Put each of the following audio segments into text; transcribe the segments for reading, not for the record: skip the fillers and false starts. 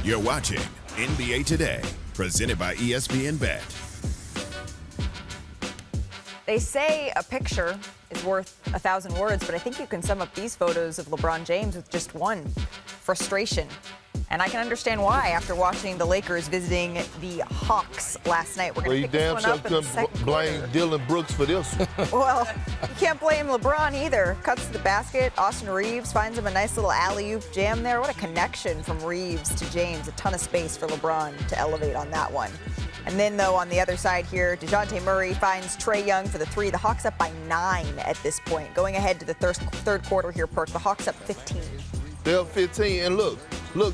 You're watching NBA Today, presented by ESPN Bet. They say a picture is worth 1,000 words, but I think you can sum up these photos of LeBron James with just one: frustration. And I can understand why after watching the Lakers visiting the Hawks last night. We're going to pick this one up in the second quarter. Blame Dylan Brooks for this one. Well, you can't blame LeBron either. Cuts to the basket. Austin Reeves finds him a nice little alley-oop jam there. What a connection from Reeves to James. A ton of space for LeBron to elevate on that one. And then, though, on the other side here, DeJounte Murray finds Trae Young for the three. The Hawks up by 9 at this point. Going ahead to the third quarter here, Perk. The Hawks up 15. They're up 15, and look,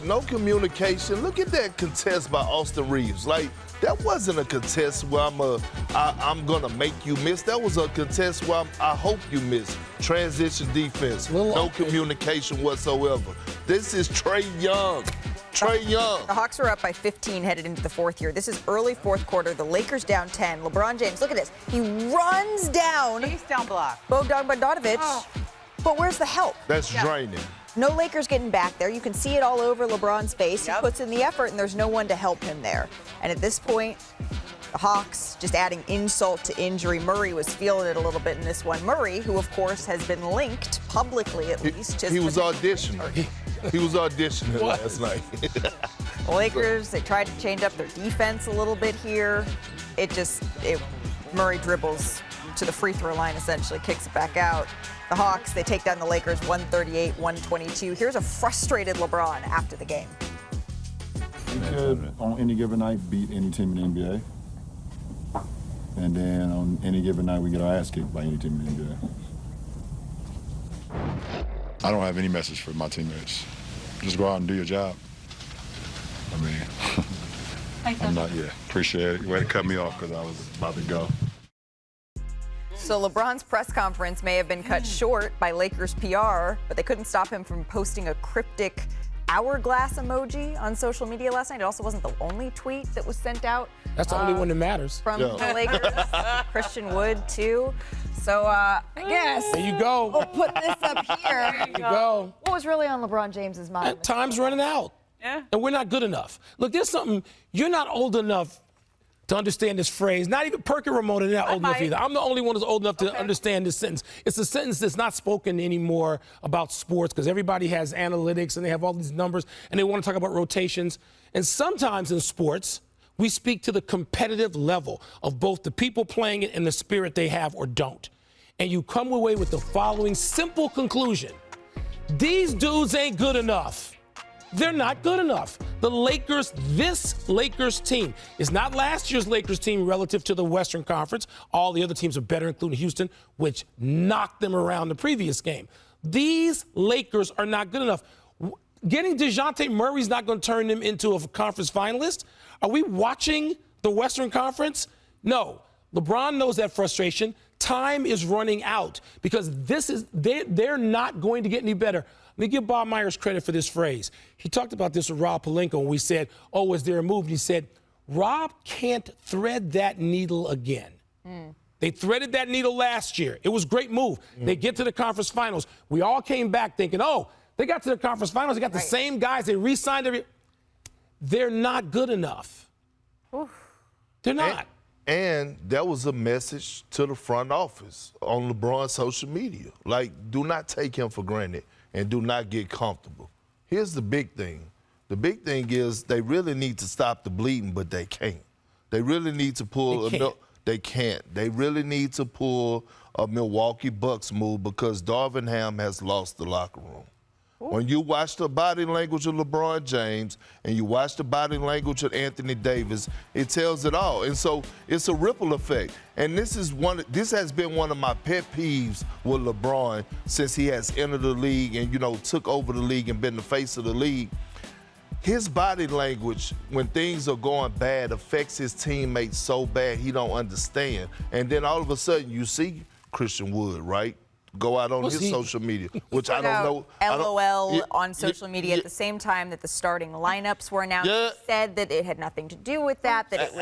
no communication. Look at that contest by Austin Reeves. Like, that wasn't a contest where I'm gonna make you miss. That was a contest where I hope you miss. Transition defense, no communication whatsoever. This is Trae Young. Trae Young. The Hawks are up by 15 headed into the fourth here. This is early fourth quarter. The Lakers down 10. LeBron James, look at this. He runs down. Face down block. Bogdan Bogdanovic. But where's the help? That's draining. No Lakers getting back there. You can see it all over LeBron's face. He puts in the effort, and there's no one to help him there. And at this point, the Hawks just adding insult to injury. Murray was feeling it a little bit in this one. Murray, who, of course, has been linked, publicly at least. He was auditioning. He was auditioning last night. The Lakers, they tried to change up their defense a little bit here. Murray dribbles to the free throw line, essentially, kicks it back out. The Hawks, they take down the Lakers 138-122. Here's a frustrated LeBron after the game. We could, on any given night, beat any team in the NBA. And then on any given night, we get our ass kicked by any team in the NBA. I don't have any message for my teammates. Just go out and do your job. I mean, I'm not, appreciate it. Way to cut me off because I was about to go. So LeBron's press conference may have been cut short by Lakers PR, but they couldn't stop him from posting a cryptic hourglass emoji on social media last night. It also wasn't the only tweet that was sent out. That's the only one that matters. From the Lakers, Christian Wood, too. So I guess there you go. We'll put this up here. There you go. What was really on LeBron James's mind? Time's running out. Yeah. And we're not good enough. Look, there's something, you're not old enough to understand this phrase. Not even Perk and Ramona, they're not old enough either. I'm the only one who's old enough to understand this sentence. It's a sentence that's not spoken anymore about sports because everybody has analytics and they have all these numbers and they want to talk about rotations. And sometimes in sports, we speak to the competitive level of both the people playing it and the spirit they have or don't. And you come away with the following simple conclusion. These dudes ain't good enough. They're not good enough. The Lakers, this Lakers team is not last year's Lakers team relative to the Western Conference. All the other teams are better, including Houston, which knocked them around the previous game. These Lakers are not good enough. Getting DeJounte Murray's not going to turn them into a conference finalist. Are we watching the Western Conference? No. LeBron knows that frustration. Time is running out because they're not going to get any better. Let me give Bob Myers credit for this phrase. He talked about this with Rob Pelinka when we said, oh, is there a move? And he said, Rob can't thread that needle again. They threaded that needle last year. It was a great move. They get to the conference finals. We all came back thinking, oh, they got to the conference finals. They got the same guys. They re-signed They're not good enough. Oof. They're not. And that was a message to the front office on LeBron's social media. Like, do not take him for granted and do not get comfortable. Here's the big thing. The big thing is they really need to stop the bleeding, but they can't. They really need to pull They can't. They really need to pull a Milwaukee Bucks move because Darvin Ham has lost the locker room. When you watch the body language of LeBron James and you watch the body language of Anthony Davis, it tells it all. And so it's a ripple effect. And this has been one of my pet peeves with LeBron since he has entered the league and, took over the league and been the face of the league. His body language, when things are going bad, affects his teammates so bad he don't understand. And then all of a sudden you see Christian Wood, right? Go out on his social media, which I don't know. LOL on social media at the same time that the starting lineups were announced. He said that it had nothing to do with that. That it was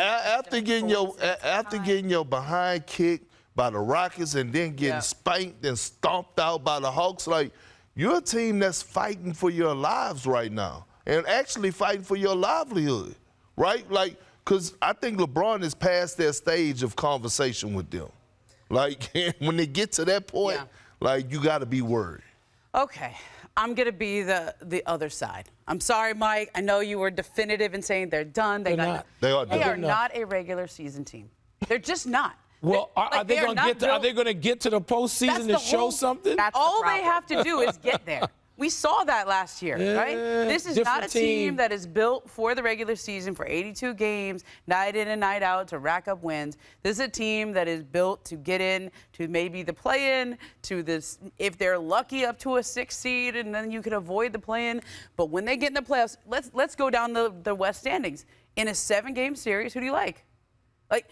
after getting your behind kicked by the Rockets and then getting spanked and stomped out by the Hawks, like you're a team that's fighting for your lives right now. and actually fighting for your livelihood, right? Like, because I think LeBron is past that stage of conversation with them. Like, when they get to that point, like, you got to be worried. Okay, I'm going to be the other side. I'm sorry, Mike. I know you were definitive in saying they're done. They are not a regular season team. They're just not. Well, are they going to get to the postseason to show something? All they have to do is get there. We saw that last year, right? This is not a team that is built for the regular season for 82 games, night in and night out to rack up wins. This is a team that is built to get in to maybe the play-in, to this, if they're lucky, up to a 6th seed, and then you can avoid the play-in. But when they get in the playoffs, let's go down the West standings. In a 7-game series, who do you like? Like,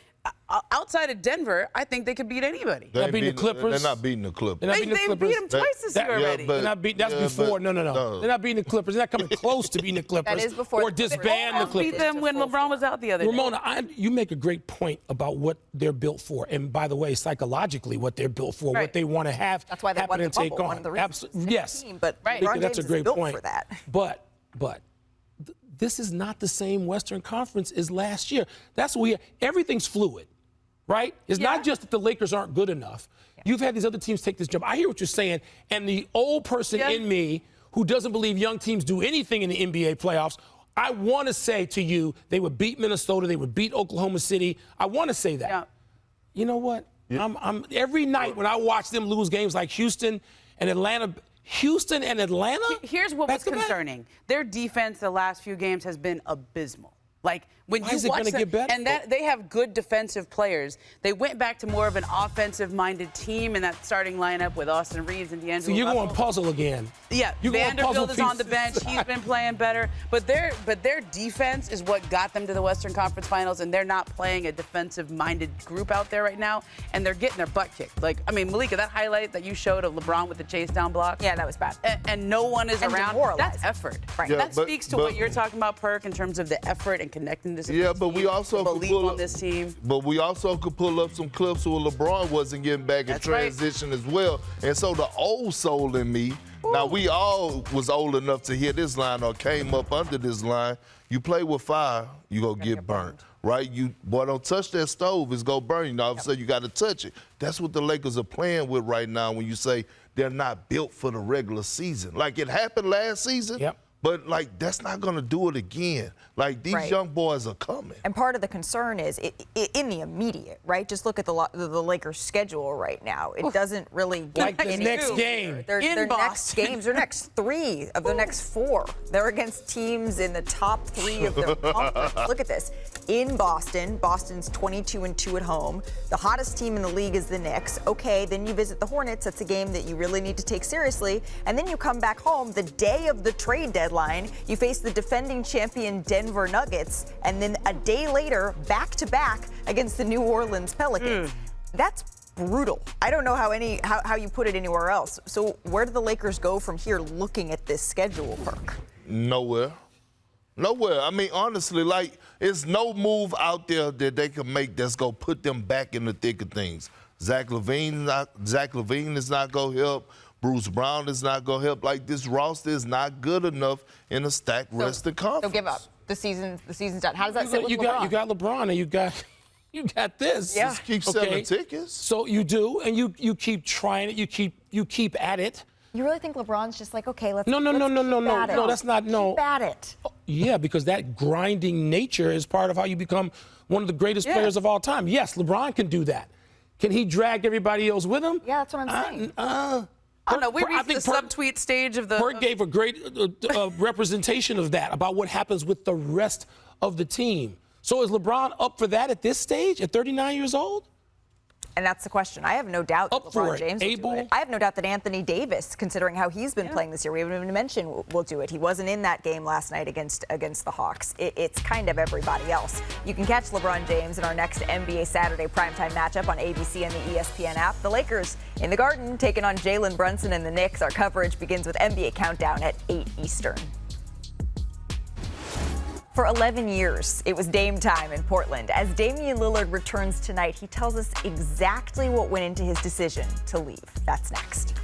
outside of Denver, I think they could beat anybody. They're not beating the Clippers. They're not beating the Clippers. They beat them twice this year already. That's before. No. They're not beating the Clippers. They're not coming close to beating the Clippers. That is before. Or disband the Clippers. Beat them when LeBron was out the other day. Ramona, you make a great point about what they're built for. And by the way, psychologically, what they're built for, what they want to have That's why they happen won the and take bubble, on. one of the reasons. Yes. Team, but That's a great point. For that. But this is not the same Western Conference as last year. That's weird. Everything's fluid. Right? It's not just that the Lakers aren't good enough. You've had these other teams take this jump. I hear what you're saying. And the old person in me who doesn't believe young teams do anything in the NBA playoffs, I want to say to you, they would beat Minnesota. They would beat Oklahoma City. I want to say that. Yeah. You know what? I'm every night when I watch them lose games like Houston and Atlanta. Here's what was concerning. Their defense the last few games has been abysmal. Like, when Why you is it watch gonna them, get better? and that they have good defensive players. They went back to more of an offensive-minded team in that starting lineup with Austin Reeves and D'Angelo. So you're Russell. going puzzle again. Yeah, Vanderbilt is on the bench. He's been playing better. But their defense is what got them to the Western Conference Finals, and they're not playing a defensive-minded group out there right now, and they're getting their butt kicked. Like, I mean, Malika, that highlight that you showed of LeBron with the chase down block. Yeah, that was bad. And no one is around. That's effort. Right. Yeah, that speaks to what you're talking about, Perk, in terms of the effort and connecting this. Yeah, but we also believe could pull on this team. But we also could pull up some clips where LeBron wasn't getting back in transition as well. And so the old soul in me, now we all was old enough to hear this line or came up under this line. You play with fire, you go get burnt. Right? You don't touch that stove, it's gonna burn you. Now all of a sudden you gotta touch it. That's what the Lakers are playing with right now when you say they're not built for the regular season. Like it happened last season. Yep. But, like, that's not going to do it again. Like, these young boys are coming. And part of the concern is in the immediate, right? Just look at the Lakers' schedule right now. It doesn't really like the next game. Their next games, their next 3 of the next 4. They're against teams in the top 3 of their conference. Look at this. In Boston, Boston's 22-2 at home. The hottest team in the league is the Knicks. Okay, then you visit the Hornets. That's a game that you really need to take seriously. And then you come back home the day of the trade deadline. You face the defending champion Denver Nuggets, and then a day later, back-to-back against the New Orleans Pelicans. That's brutal. I don't know how you put it anywhere else. So where do the Lakers go from here looking at this schedule, Perk? Nowhere. I mean, honestly, like, it's no move out there that they can make that's going to put them back in the thick of things. Zach LaVine is not going to help. Bruce Brown is not going to help. Like, this roster is not good enough in a stacked Western Conference. So give up. The season's done. How does that sit with LeBron? You got LeBron and you got this. Yeah. Just keep selling tickets. So you do, and you keep trying it. You keep at it. You really think LeBron's just like, okay, let's No, that's not. Keep at it. Yeah, because that grinding nature is part of how you become one of the greatest players of all time. Yes, LeBron can do that. Can he drag everybody else with him? Yeah, that's what I'm saying. I don't know. We reached the subtweet stage of the. Perk gave a great representation of that, about what happens with the rest of the team. So is LeBron up for that at this stage, at 39 years old? And that's the question. I have no doubt that LeBron James will do it. I have no doubt that Anthony Davis, considering how he's been playing this year, we haven't even mentioned, will do it. He wasn't in that game last night against the Hawks. It's kind of everybody else. You can catch LeBron James in our next NBA Saturday primetime matchup on ABC and the ESPN app. The Lakers in the Garden taking on Jalen Brunson and the Knicks. Our coverage begins with NBA Countdown at 8 Eastern. For 11 years, it was Dame time in Portland. As Damian Lillard returns tonight, he tells us exactly what went into his decision to leave. That's next.